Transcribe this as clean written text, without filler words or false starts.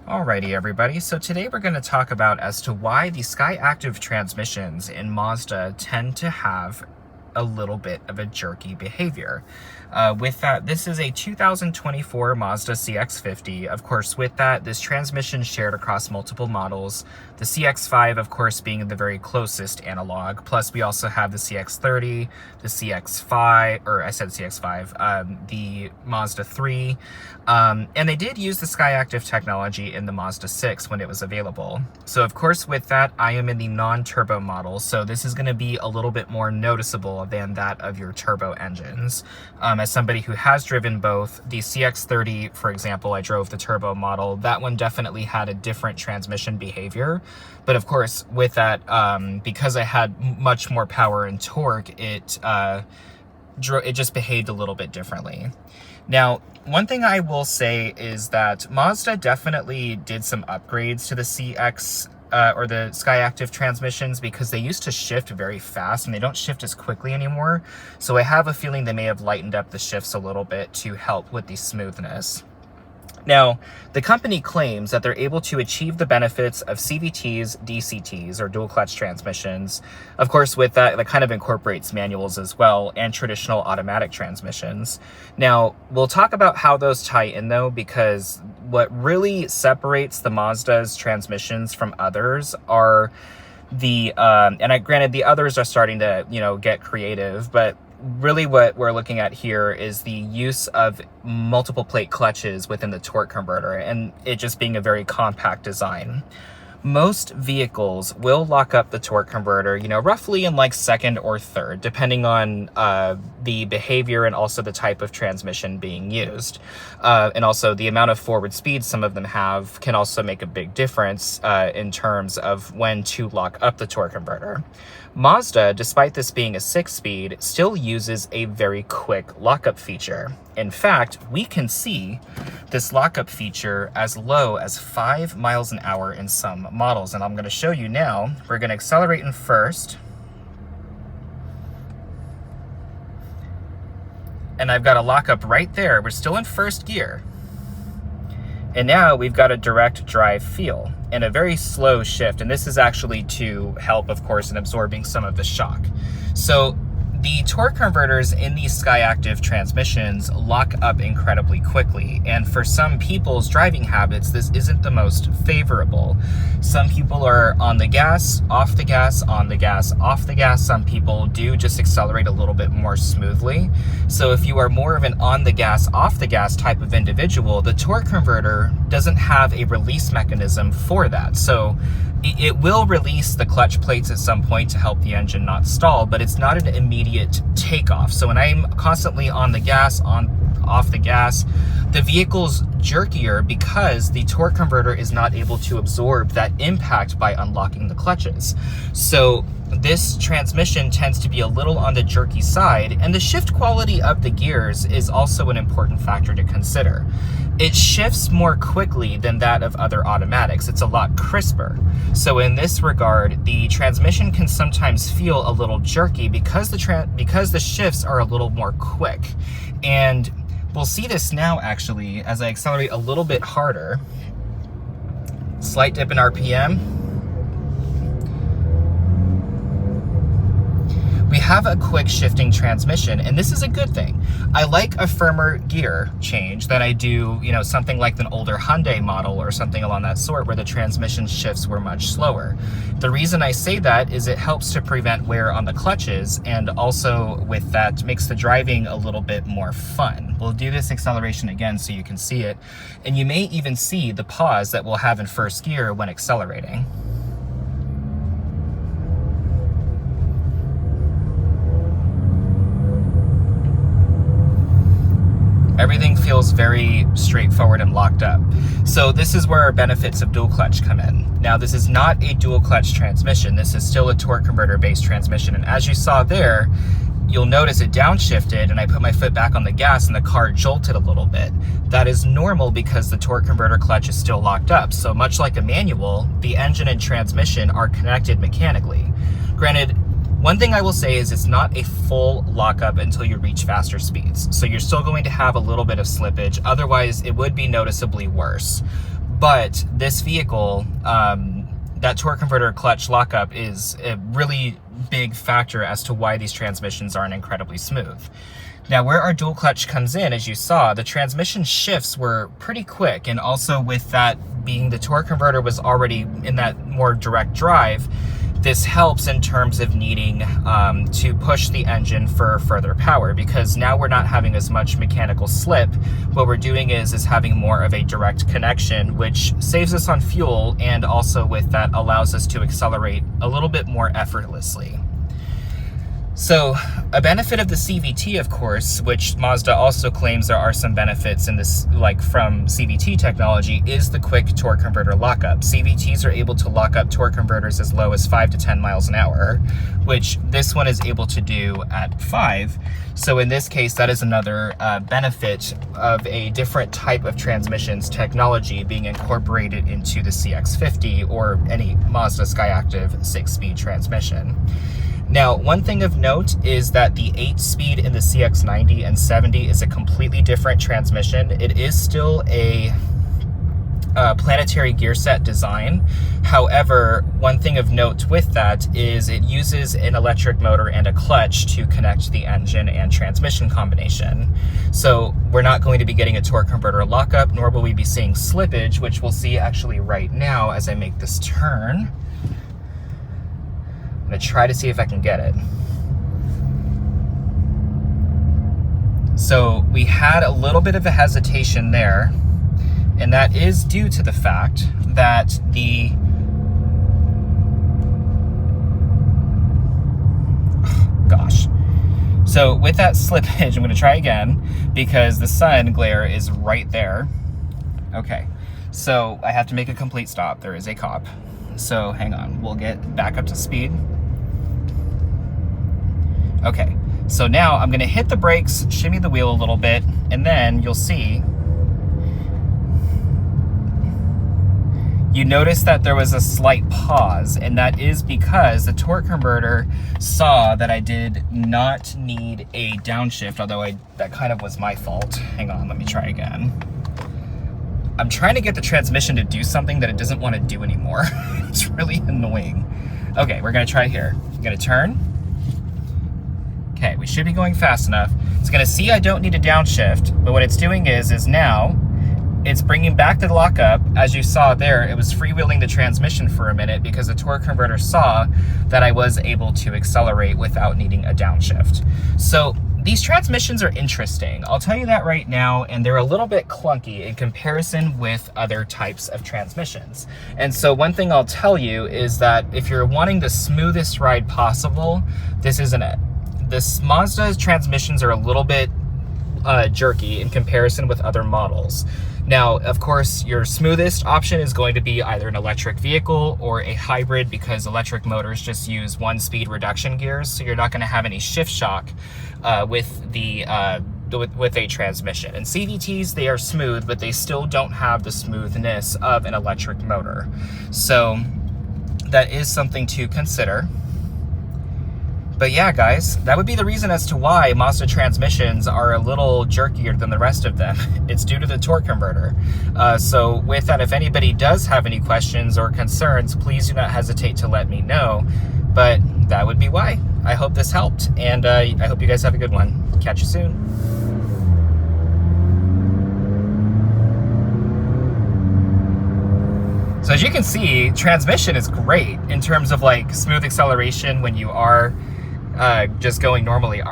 Alrighty everybody, so today we're going to talk about as to why the SkyActive transmissions in Mazda tend to have a little bit of a jerky behavior. With that, this is a 2024 Mazda CX50. Of course, with that, this transmission is shared across multiple models. The CX5, of course, being the very closest analog. Plus, we also have the CX30, the CX5, or I said CX5, the Mazda 3. And they did use the SkyActive technology in the Mazda 6 when it was available. So, of course, with that, I am in the non-turbo model. So this is going to be a little bit more noticeable than that of your turbo engines. As somebody who has driven both, the CX30, for example, I drove the turbo model. That one definitely had a different transmission behavior. But of course, with that, because I had much more power and torque, it just behaved a little bit differently. Now, one thing I will say is that Mazda definitely did some upgrades to the CX or the SkyActive transmissions, because they used to shift very fast and they don't shift as quickly anymore. So I have a feeling they may have lightened up the shifts a little bit to help with the smoothness. Now, the company claims that they're able to achieve the benefits of CVTs, DCTs, or dual clutch transmissions. Of course, with that, that kind of incorporates manuals as well, and traditional automatic transmissions. Now, we'll talk about how those tie in though, because what really separates the Mazda's transmissions from others are granted the others are starting to, get creative, but really what we're looking at here is the use of multiple plate clutches within the torque converter, and it just being a very compact design. Most vehicles will lock up the torque converter, roughly in like second or third, depending on the behavior and also the type of transmission being used. And also the amount of forward speed some of them have can also make a big difference in terms of when to lock up the torque converter. Mazda, despite this being a 6-speed, still uses a very quick lockup feature. In fact, we can see this lockup feature as low as 5 miles an hour in some models. And I'm going to show you now. We're going to accelerate in first. And I've got a lockup right there. We're still in first gear. And now we've got a direct drive feel and a very slow shift. And this is actually to help, of course, in absorbing some of the shock. So the torque converters in these SkyActive transmissions lock up incredibly quickly. And for some people's driving habits, this isn't the most favorable. Some people are on the gas, off the gas, on the gas, off the gas. Some people do just accelerate a little bit more smoothly. So if you are more of an on the gas, off the gas type of individual, the torque converter doesn't have a release mechanism for that. So it will release the clutch plates at some point to help the engine not stall, but it's not an immediate takeoff. So when I'm constantly on the gas, off the gas, the vehicle's jerkier because the torque converter is not able to absorb that impact by unlocking the clutches. So this transmission tends to be a little on the jerky side, and the shift quality of the gears is also an important factor to consider. It shifts more quickly than that of other automatics. It's a lot crisper. So in this regard, the transmission can sometimes feel a little jerky because the shifts are a little more quick. And we'll see this now actually as I accelerate a little bit harder. Slight dip in RPM. We have a quick shifting transmission, and this is a good thing. I like a firmer gear change than I do, something like an older Hyundai model or something along that sort where the transmission shifts were much slower. The reason I say that is it helps to prevent wear on the clutches, and also with that makes the driving a little bit more fun. We'll do this acceleration again so you can see it, and you may even see the pause that we'll have in first gear when accelerating. Everything feels very straightforward and locked up. So this is where our benefits of dual clutch come in. Now, this is not a dual clutch transmission. This is still a torque converter based transmission. And as you saw there, you'll notice it downshifted and I put my foot back on the gas and the car jolted a little bit. That is normal because the torque converter clutch is still locked up. So much like a manual, the engine and transmission are connected mechanically. Granted, one thing I will say is it's not a full lockup until you reach faster speeds. So you're still going to have a little bit of slippage. Otherwise, it would be noticeably worse. But this vehicle, that torque converter clutch lockup is a really big factor as to why these transmissions aren't incredibly smooth. Now, where our dual clutch comes in, as you saw, the transmission shifts were pretty quick, and also with that being the torque converter was already in that more direct drive, this helps in terms of needing to push the engine for further power, because now we're not having as much mechanical slip. What we're doing is having more of a direct connection, which saves us on fuel, and also with that allows us to accelerate a little bit more effortlessly. So a benefit of the CVT, of course, which Mazda also claims there are some benefits in this, like from CVT technology, is the quick torque converter lockup. CVTs are able to lock up torque converters as low as 5 to 10 miles an hour, which this one is able to do at 5. So in this case, that is another benefit of a different type of transmissions technology being incorporated into the CX50 or any Mazda SkyActive 6-speed transmission. Now, one thing of note is that the 8-speed in the CX90 and 70 is a completely different transmission. It is still a planetary gear set design. However, one thing of note with that is it uses an electric motor and a clutch to connect the engine and transmission combination. So we're not going to be getting a torque converter lockup, nor will we be seeing slippage, which we'll see actually right now as I make this turn. I'm gonna try to see if I can get it. So we had a little bit of a hesitation there, and that is due to the fact that the So with that slippage, I'm gonna try again because the sun glare is right there. Okay, so I have to make a complete stop. There is a cop. So hang on, we'll get back up to speed. Okay, so now I'm gonna hit the brakes, shimmy the wheel a little bit, and then you'll see, you notice that there was a slight pause, and that is because the torque converter saw that I did not need a downshift, although that kind of was my fault. Hang on, let me try again. I'm trying to get the transmission to do something that it doesn't want to do anymore. It's really annoying. Okay, we're gonna try here. I'm gonna turn. Okay, we should be going fast enough. It's gonna see I don't need a downshift, but what it's doing is now it's bringing back the lockup. As you saw there, it was freewheeling the transmission for a minute because the torque converter saw that I was able to accelerate without needing a downshift. So these transmissions are interesting, I'll tell you that right now, and they're a little bit clunky in comparison with other types of transmissions. And so one thing I'll tell you is that if you're wanting the smoothest ride possible, this isn't it. This Mazda's transmissions are a little bit jerky in comparison with other models. Now, of course, your smoothest option is going to be either an electric vehicle or a hybrid, because electric motors just use 1-speed reduction gears, so you're not going to have any shift shock with a transmission. And CVTs, they are smooth, but they still don't have the smoothness of an electric motor. So that is something to consider. But yeah, guys, that would be the reason as to why Mazda transmissions are a little jerkier than the rest of them. It's due to the torque converter. So with that, if anybody does have any questions or concerns, please do not hesitate to let me know. But that would be why. I hope this helped, and I hope you guys have a good one. Catch you soon. So as you can see, transmission is great in terms of like smooth acceleration when you are just going normally.